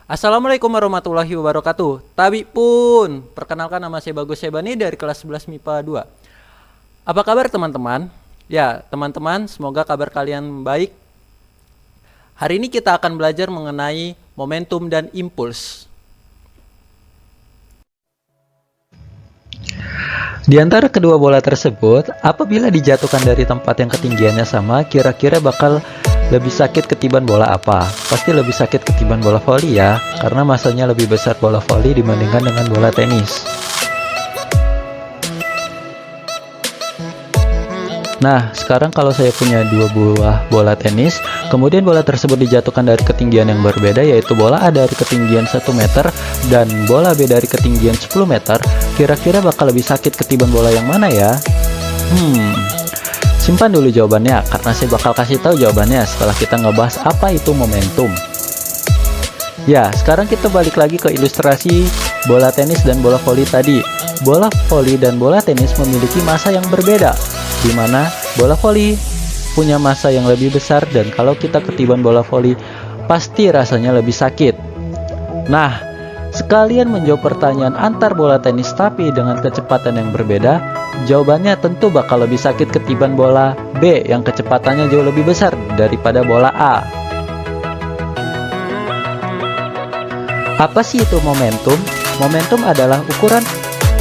Assalamualaikum warahmatullahi wabarakatuh. Tabi pun, perkenalkan nama saya Bagus Sebani dari kelas 11 MIPA 2. Apa kabar teman-teman? Ya, teman-teman, semoga kabar kalian baik. Hari ini kita akan belajar mengenai momentum dan impuls. Di antara kedua bola tersebut, apabila dijatuhkan dari tempat yang ketinggiannya sama, kira-kira bakal lebih sakit ketiban bola apa? Pasti lebih sakit ketiban bola voli ya, karena masanya lebih besar bola voli dibandingkan dengan bola tenis. Nah, sekarang kalau saya punya dua buah bola tenis, kemudian bola tersebut dijatuhkan dari ketinggian yang berbeda, yaitu bola A dari ketinggian 1 meter dan bola B dari ketinggian 10 meter, kira-kira bakal lebih sakit ketiban bola yang mana ya? Simpan dulu jawabannya, karena saya bakal kasih tahu jawabannya setelah kita ngebahas apa itu momentum. Ya, sekarang kita balik lagi ke ilustrasi bola tenis dan bola voli tadi. Bola voli dan bola tenis memiliki massa yang berbeda, di mana bola voli punya massa yang lebih besar dan kalau kita ketiban bola voli pasti rasanya lebih sakit. Nah, sekalian menjawab pertanyaan antar bola tenis tapi dengan kecepatan yang berbeda, jawabannya tentu bakal lebih sakit ketiban bola B yang kecepatannya jauh lebih besar daripada bola A. Apa sih itu momentum? Momentum adalah ukuran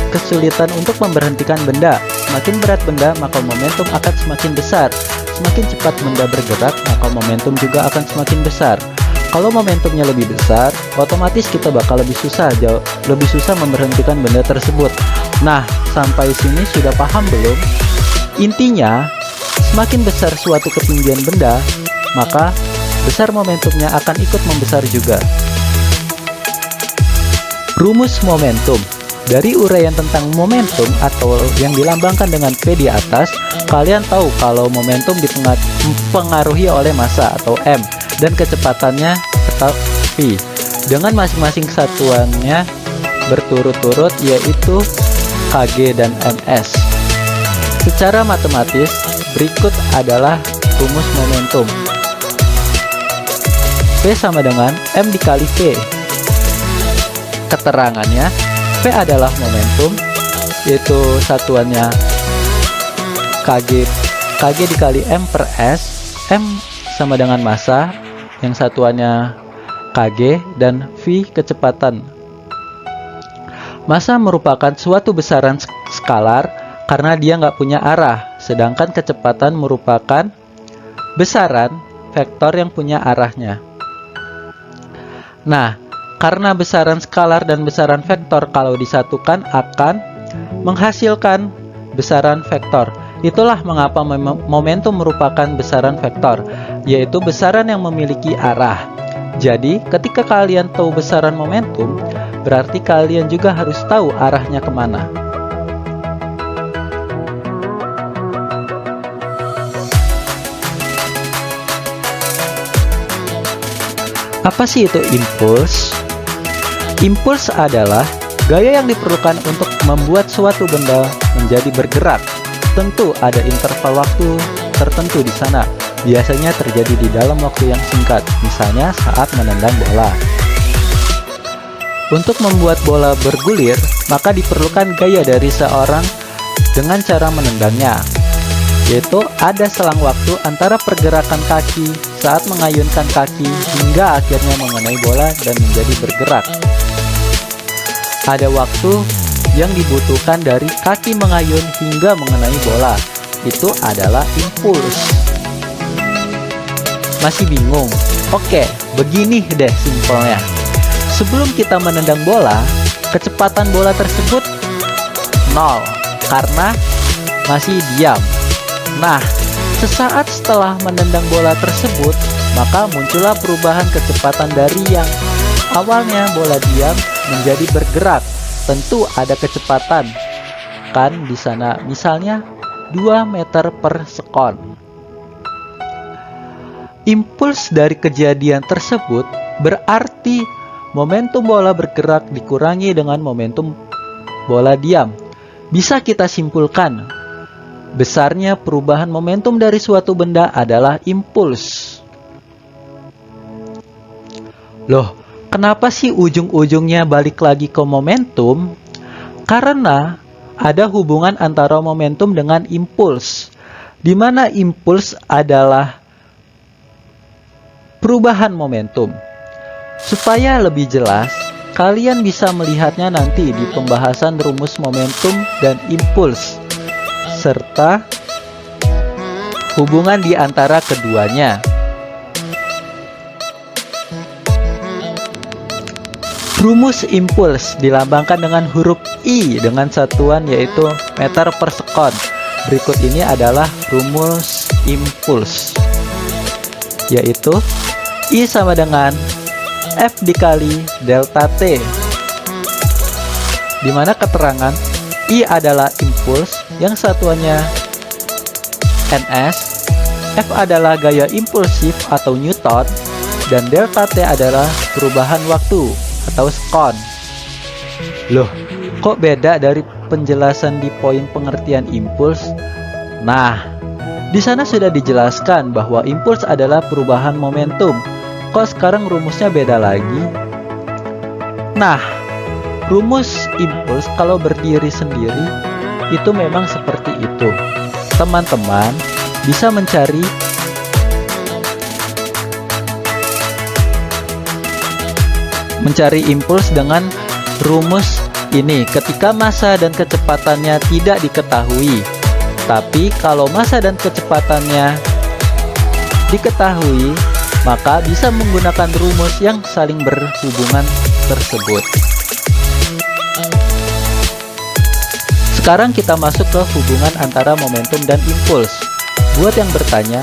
kesulitan untuk memberhentikan benda. Semakin berat benda, maka momentum akan semakin besar. Semakin cepat benda bergerak, maka momentum juga akan semakin besar. Kalau momentumnya lebih besar, otomatis kita bakal lebih susah memberhentikan benda tersebut. Nah, sampai sini sudah paham belum? Intinya, semakin besar suatu ketinggian benda, maka besar momentumnya akan ikut membesar juga. Rumus momentum. Dari uraian tentang momentum atau yang dilambangkan dengan P di atas, kalian tahu kalau momentum dipengaruhi oleh massa atau M dan kecepatannya atau V dengan masing-masing satuannya berturut-turut yaitu kg dan ms. Secara matematis, berikut adalah rumus momentum. P sama dengan M dikali V. Keterangannya, P adalah momentum, yaitu satuannya kg dikali M per S. M sama dengan massa, yang satuannya kg, dan V kecepatan. Massa merupakan suatu besaran skalar karena dia nggak punya arah, sedangkan kecepatan merupakan besaran vektor yang punya arahnya. Nah, karena besaran skalar dan besaran vektor kalau disatukan akan menghasilkan besaran vektor. Itulah mengapa momentum merupakan besaran vektor, yaitu besaran yang memiliki arah. Jadi, ketika kalian tahu besaran momentum, berarti kalian juga harus tahu arahnya kemana. Apa sih itu impuls? Impuls adalah gaya yang diperlukan untuk membuat suatu benda menjadi bergerak. Tentu ada interval waktu tertentu di sana. Biasanya terjadi di dalam waktu yang singkat, misalnya saat menendang bola. Untuk membuat bola bergulir, maka diperlukan gaya dari seorang dengan cara menendangnya, yaitu ada selang waktu antara pergerakan kaki saat mengayunkan kaki hingga akhirnya mengenai bola dan menjadi bergerak. Ada waktu yang dibutuhkan dari kaki mengayun hingga mengenai bola. Itu adalah impuls. Masih bingung? Oke, begini deh simpelnya. Sebelum kita menendang bola, kecepatan bola tersebut 0 karena masih diam. Nah, sesaat setelah menendang bola tersebut, maka muncullah perubahan kecepatan dari yang awalnya bola diam menjadi bergerak. Tentu ada kecepatan kan di sana, misalnya 2 meter per sekon. Impuls dari kejadian tersebut berarti momentum bola bergerak dikurangi dengan momentum bola diam. Bisa kita simpulkan, besarnya perubahan momentum dari suatu benda adalah impuls. Loh, Kenapa sih ujung-ujungnya balik lagi ke momentum? Karena ada hubungan antara momentum dengan impuls, di mana impuls adalah perubahan momentum. Supaya lebih jelas, kalian bisa melihatnya nanti di pembahasan rumus momentum dan impuls, serta hubungan di antara keduanya. Rumus impuls dilambangkan dengan huruf I dengan satuan yaitu meter per sekon. Berikut ini adalah rumus impuls, yaitu I sama dengan F dikali delta T, di mana keterangan I adalah impuls yang satuannya ns, F adalah gaya impulsif atau Newton, dan delta T adalah perubahan waktu atau sekon. Loh, kok beda dari penjelasan di poin pengertian impuls? Nah, di sana sudah dijelaskan bahwa impuls adalah perubahan momentum. Kok sekarang rumusnya beda lagi? Nah, rumus impuls kalau berdiri sendiri itu memang seperti itu. Teman-teman bisa mencari impuls dengan rumus ini ketika massa dan kecepatannya tidak diketahui. Tapi kalau massa dan kecepatannya diketahui, maka bisa menggunakan rumus yang saling berhubungan tersebut. Sekarang kita masuk ke hubungan antara momentum dan impuls. Buat yang bertanya,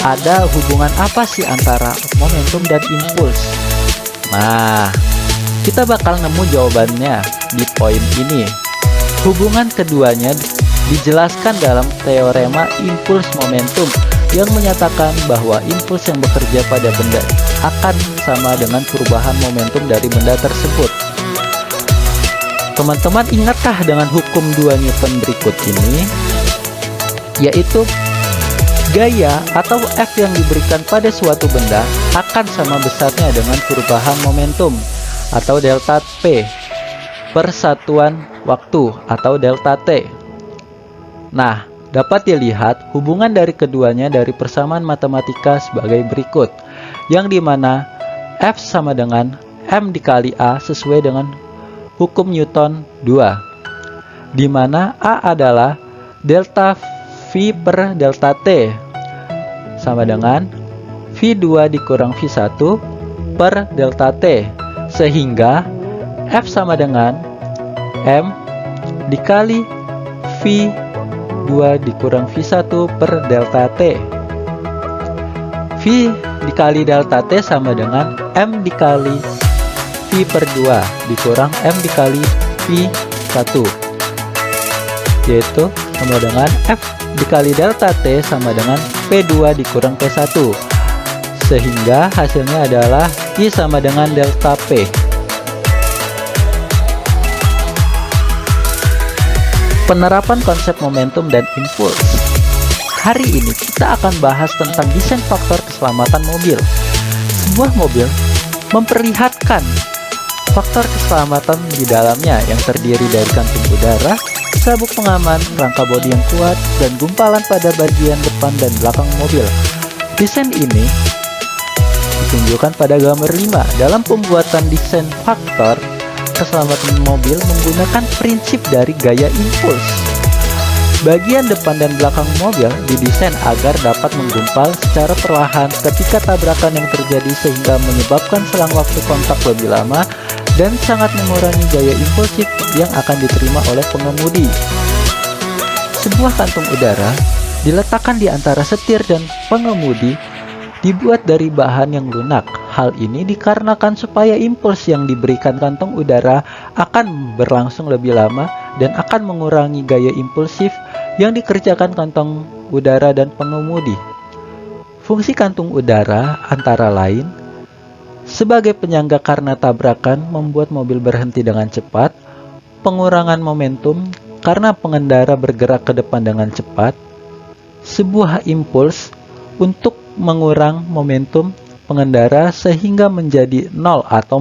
ada hubungan apa sih antara momentum dan impuls? Nah, kita bakal nemu jawabannya di poin ini. Hubungan keduanya dijelaskan dalam teorema impuls momentum yang menyatakan bahwa impuls yang bekerja pada benda akan sama dengan perubahan momentum dari benda tersebut. Teman-teman ingatkah dengan hukum 2 Newton berikut ini? Yaitu gaya atau F yang diberikan pada suatu benda akan sama besarnya dengan perubahan momentum atau delta P per satuan waktu atau delta T. Nah, dapat dilihat hubungan dari keduanya dari persamaan matematika sebagai berikut, yang dimana F sama dengan M dikali A sesuai dengan hukum Newton 2, dimana A adalah delta V per delta T sama dengan V2 dikurang V1 per delta T, sehingga F sama dengan M dikali V2 dikurang V1 per delta T. V dikali delta T sama dengan M dikali V per 2 dikurang M dikali V1, yaitu sama dengan F dikali delta T sama dengan P2 dikurang P1, sehingga hasilnya adalah I sama dengan delta P. Penerapan konsep momentum dan impuls. Hari ini kita akan bahas tentang desain faktor keselamatan mobil. Sebuah mobil memperlihatkan faktor keselamatan di dalamnya yang terdiri dari kantung udara, sabuk pengaman, rangka bodi yang kuat, dan gumpalan pada bagian depan dan belakang mobil. Desain ini ditunjukkan pada gambar 5. Dalam pembuatan desain faktor keselamatan mobil menggunakan prinsip dari gaya impuls. Bagian depan dan belakang mobil didesain agar dapat menggumpal secara perlahan ketika tabrakan yang terjadi sehingga menyebabkan selang waktu kontak lebih lama dan sangat mengurangi gaya impulsif yang akan diterima oleh pengemudi. Sebuah kantung udara diletakkan di antara setir dan pengemudi, dibuat dari bahan yang lunak. Hal ini dikarenakan supaya impuls yang diberikan kantong udara akan berlangsung lebih lama dan akan mengurangi gaya impulsif yang dikerjakan kantong udara dan pengemudi. Fungsi kantung udara antara lain sebagai penyangga karena tabrakan membuat mobil berhenti dengan cepat, pengurangan momentum karena pengendara bergerak ke depan dengan cepat, sebuah impuls untuk mengurang momentum pengendara sehingga menjadi 0 atau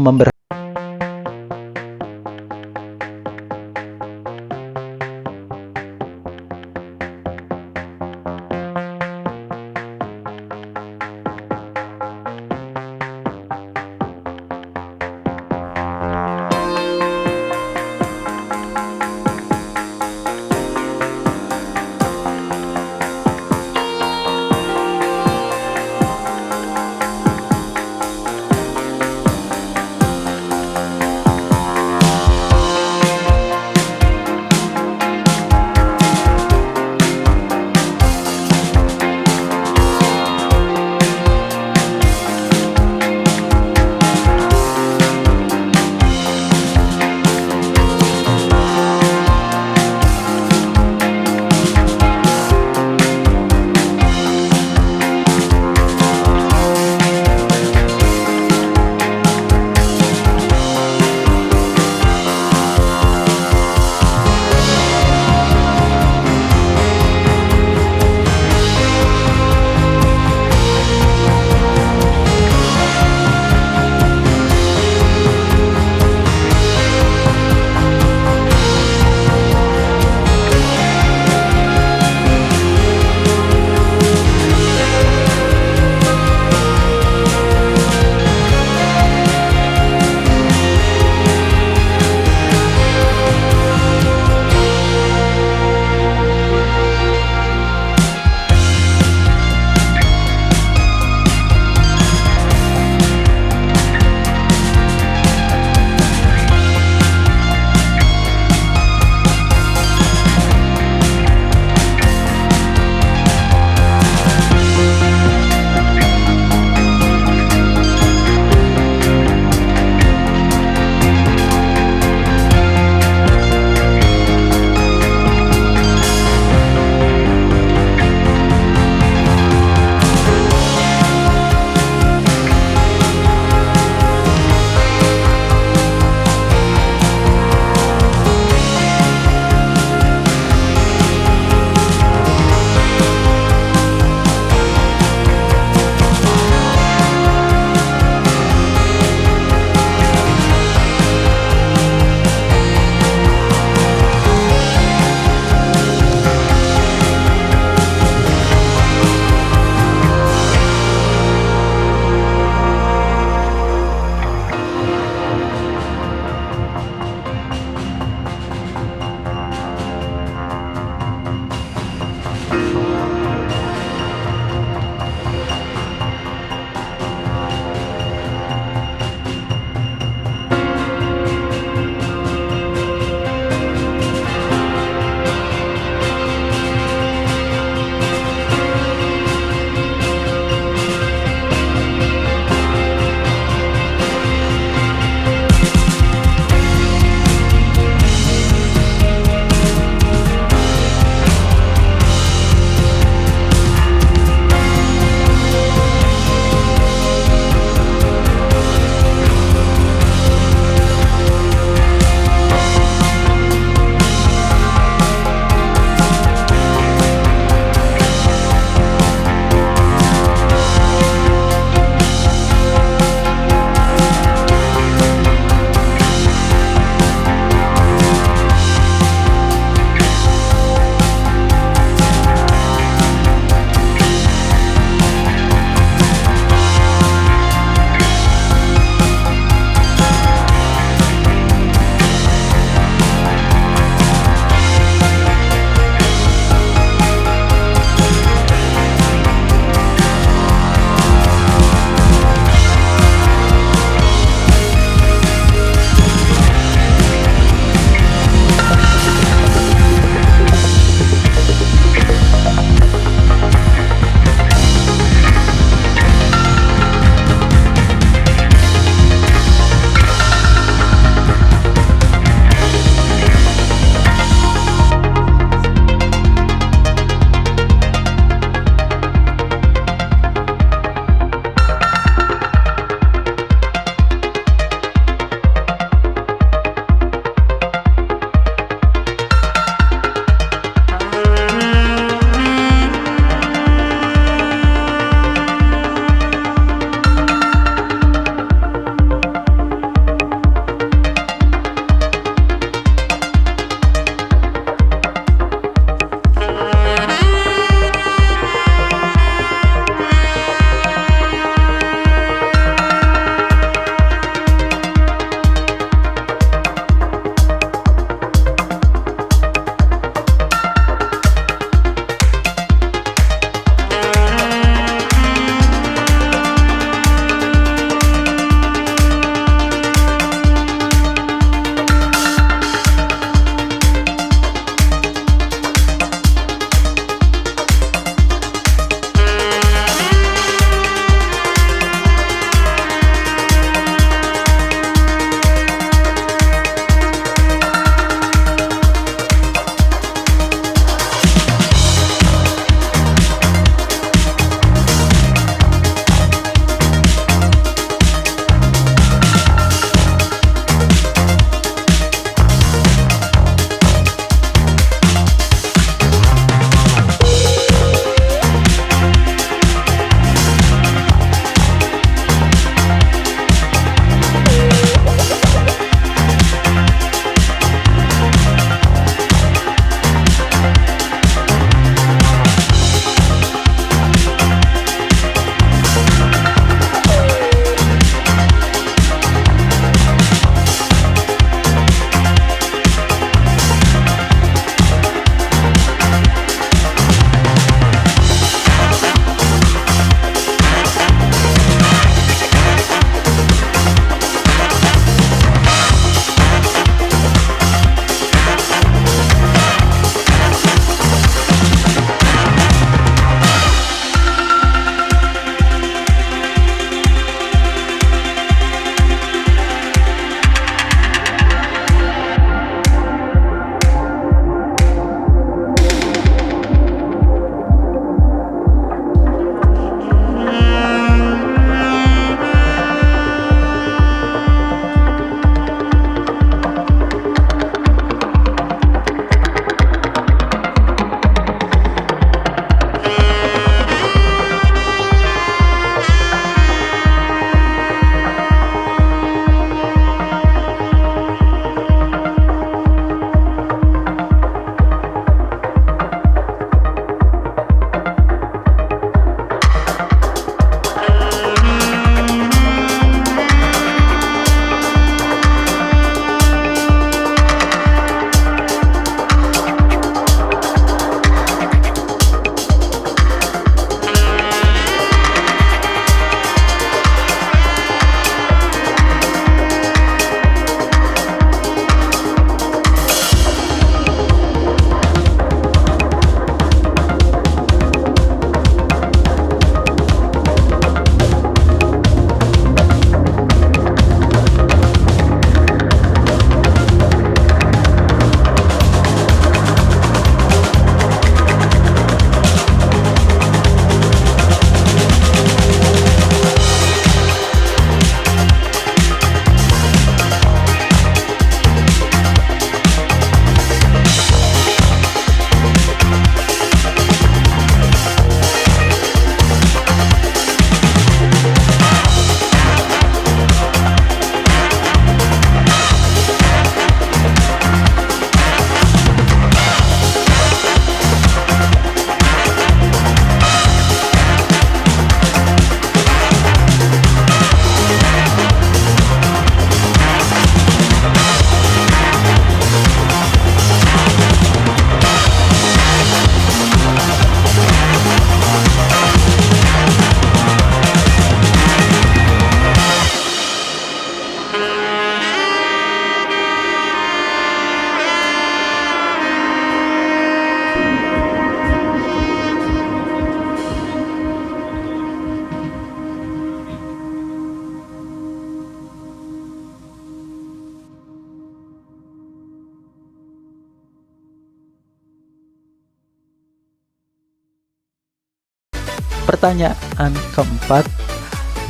Pertanyaan keempat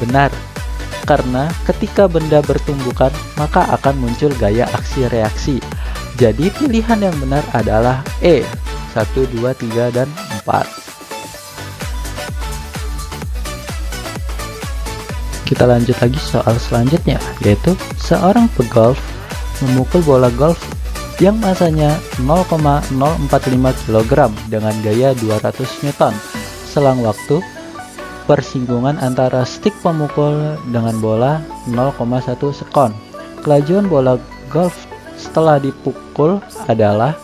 benar, karena ketika benda bertumbukan maka akan muncul gaya aksi reaksi. Jadi pilihan yang benar adalah E, 1, 2, 3, dan 4. Kita lanjut lagi soal selanjutnya, yaitu seorang pegolf memukul bola golf yang masanya 0,045 kg dengan gaya 200 Newton. Selang waktu persinggungan antara stik pemukul dengan bola 0,1 sekon. Kelajuan bola golf setelah dipukul adalah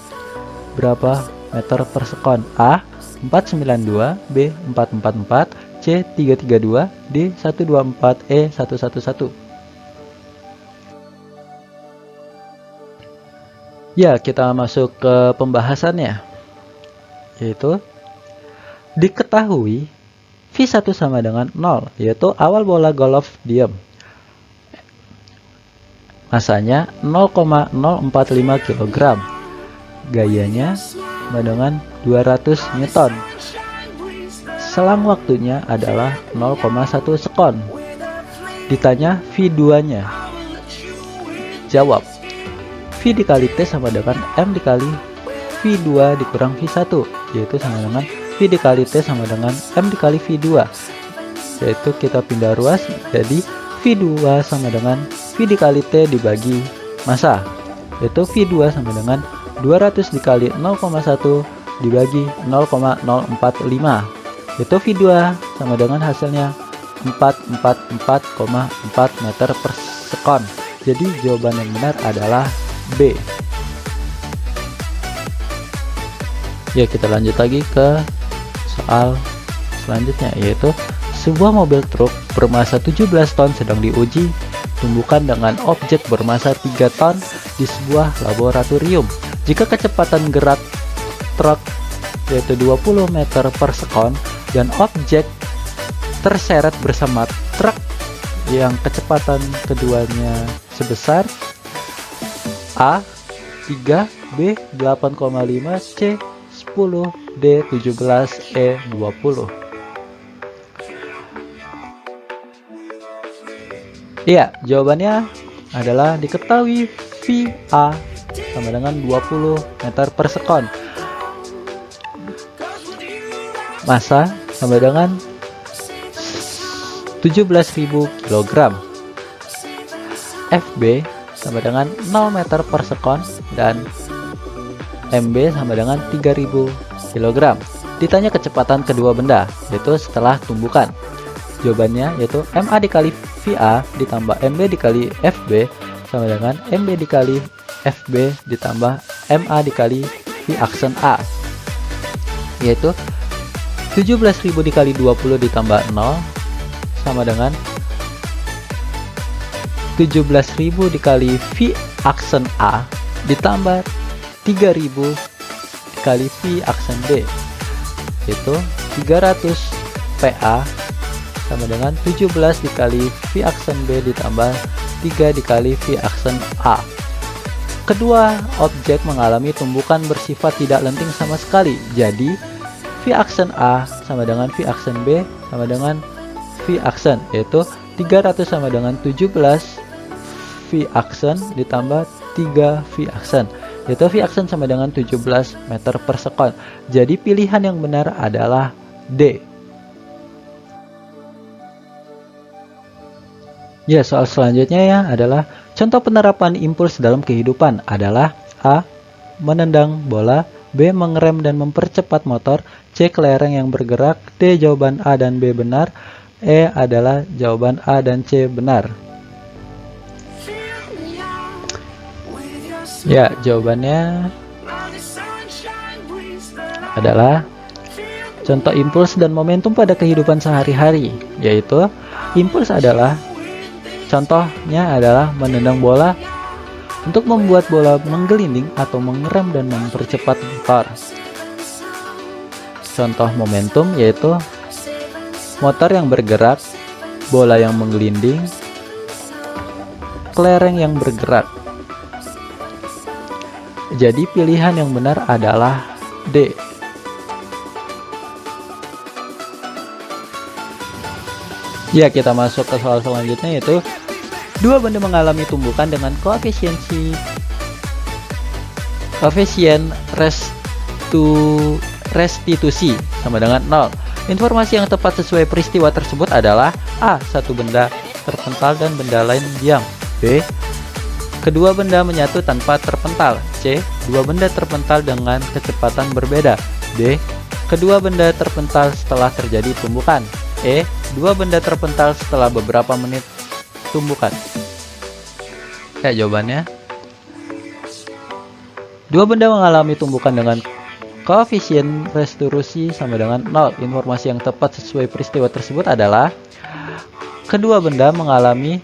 berapa meter per sekon? A 492, B 444, C 332, D 124, E 111. Ya, kita masuk ke pembahasannya, yaitu diketahui V1 sama dengan 0, yaitu awal bola golf diem. Masanya 0,045 kg. Gayanya sama dengan 200 Newton. Selang waktunya adalah 0,1 sekon. Ditanya V2-nya. Jawab. V dikali T sama dengan M dikali V2 dikurang V1, yaitu sama dengan V dikali T sama dengan M dikali V2, yaitu kita pindah ruas, jadi V2 sama dengan V dikali T dibagi massa, yaitu V2 sama dengan 200 dikali 0,1 dibagi 0,045, yaitu V2 sama dengan hasilnya 444,4 meter per sekon. Jadi jawaban yang benar adalah B. Ya, kita lanjut lagi ke soal selanjutnya, yaitu sebuah mobil truk bermasa 17 ton sedang diuji tumbukan dengan objek bermasa 3 ton di sebuah laboratorium. Jika kecepatan gerak truk yaitu 20 meter per sekon dan objek terseret bersama truk yang kecepatan keduanya sebesar A 3, B 8,5, C 10, D 17, E 20. Iya, jawabannya adalah diketahui VA sama dengan 20 meter per sekon. Massa sama dengan 17.000 kg. FB sama dengan 0 meter per sekon dan MB sama dengan 3000 kg. Ditanya kecepatan kedua benda, yaitu setelah tumbukan. Jawabannya yaitu MA dikali VA ditambah MB dikali FB sama dengan MB dikali FB ditambah MA dikali V aksen A, yaitu 17.000 dikali 20 ditambah 0 sama dengan 17.000 dikali V aksen A ditambah 3.000 dikali V aksen B, yaitu 300 PA sama dengan 17 dikali V aksen B ditambah 3 dikali V aksen A. Kedua objek mengalami tumbukan bersifat tidak lenting sama sekali. Jadi V aksen A sama dengan V aksen B sama dengan V aksen, yaitu 300 sama dengan 17 V aksen ditambah 3 V aksen, yaitu V aksen sama dengan 17 meter per sekon. Jadi pilihan yang benar adalah D. Ya, soal selanjutnya ya adalah contoh penerapan impuls dalam kehidupan adalah A. Menendang bola, B. Mengerem dan mempercepat motor, C. Kelereng yang bergerak, D. Jawaban A dan B benar, E adalah jawaban A dan C benar. Ya, jawabannya adalah contoh impuls dan momentum pada kehidupan sehari-hari, yaitu impuls adalah contohnya adalah menendang bola untuk membuat bola menggelinding atau mengerem dan mempercepat motor. Contoh momentum yaitu motor yang bergerak, bola yang menggelinding, kelereng yang bergerak. Jadi pilihan yang benar adalah D. Ya, kita masuk ke soal selanjutnya, yaitu dua benda mengalami tumbukan dengan koefisien restitusi sama dengan 0. Informasi yang tepat sesuai peristiwa tersebut adalah A. Satu benda terpental dan benda lain diam. B. Kedua benda menyatu tanpa terpental. C. Dua benda terpental dengan kecepatan berbeda. D. Kedua benda terpental setelah terjadi tumbukan. E. Dua benda terpental setelah beberapa menit tumbukan. Ya, jawabannya dua benda mengalami tumbukan dengan koefisien restitusi sama dengan 0. Informasi yang tepat sesuai peristiwa tersebut adalah kedua benda mengalami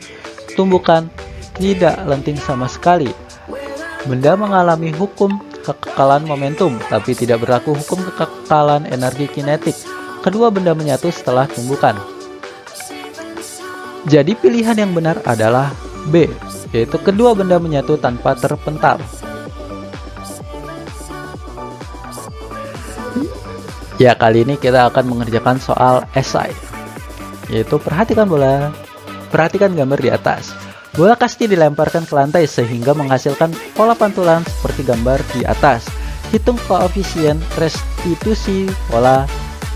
tumbukan tidak lenting sama sekali. Benda mengalami hukum kekekalan momentum, tapi tidak berlaku hukum kekekalan energi kinetik. Kedua benda menyatu setelah tumbukan. Jadi pilihan yang benar adalah B, yaitu kedua benda menyatu tanpa terpental. Ya, kali ini kita akan mengerjakan soal esai, yaitu perhatikan gambar di atas. Bola kasti dilemparkan ke lantai sehingga menghasilkan pola pantulan seperti gambar di atas. Hitung koefisien restitusi pola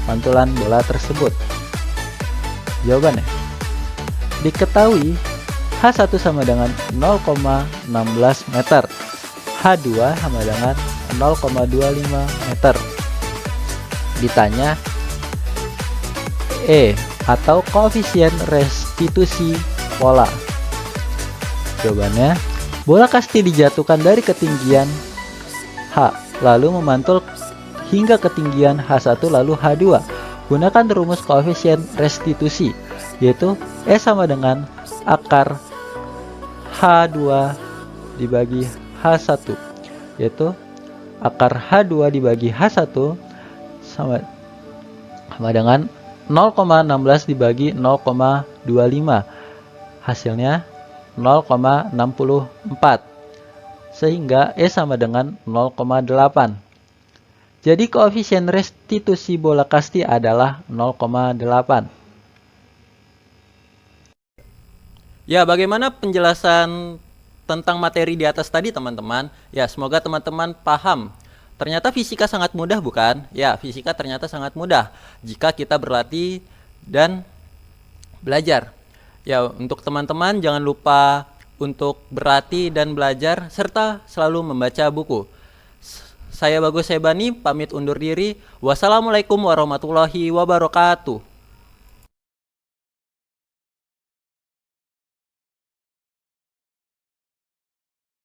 pantulan bola tersebut. Jawabannya, diketahui H1 sama dengan 0,16 meter, H2 sama dengan 0,25 meter. Ditanya E atau koefisien restitusi pola. Jawabannya, bola kasti dijatuhkan dari ketinggian H lalu memantul hingga ketinggian H1 lalu H2. Gunakan rumus koefisien restitusi, yaitu E sama dengan akar H2 dibagi H1, yaitu akar H2 dibagi H1 sama dengan 0,16 dibagi 0,25. Hasilnya 0,64. Sehingga E sama dengan 0,8. Jadi koefisien restitusi bola kasti adalah 0,8. Ya, bagaimana penjelasan tentang materi di atas tadi, teman-teman? Ya, semoga teman-teman paham. Ternyata fisika sangat mudah, bukan? Ya, fisika ternyata sangat mudah jika kita berlatih dan belajar. Ya, untuk teman-teman jangan lupa untuk berlatih dan belajar serta selalu membaca buku. Saya Bagus Sebani pamit undur diri. Wassalamualaikum warahmatullahi wabarakatuh.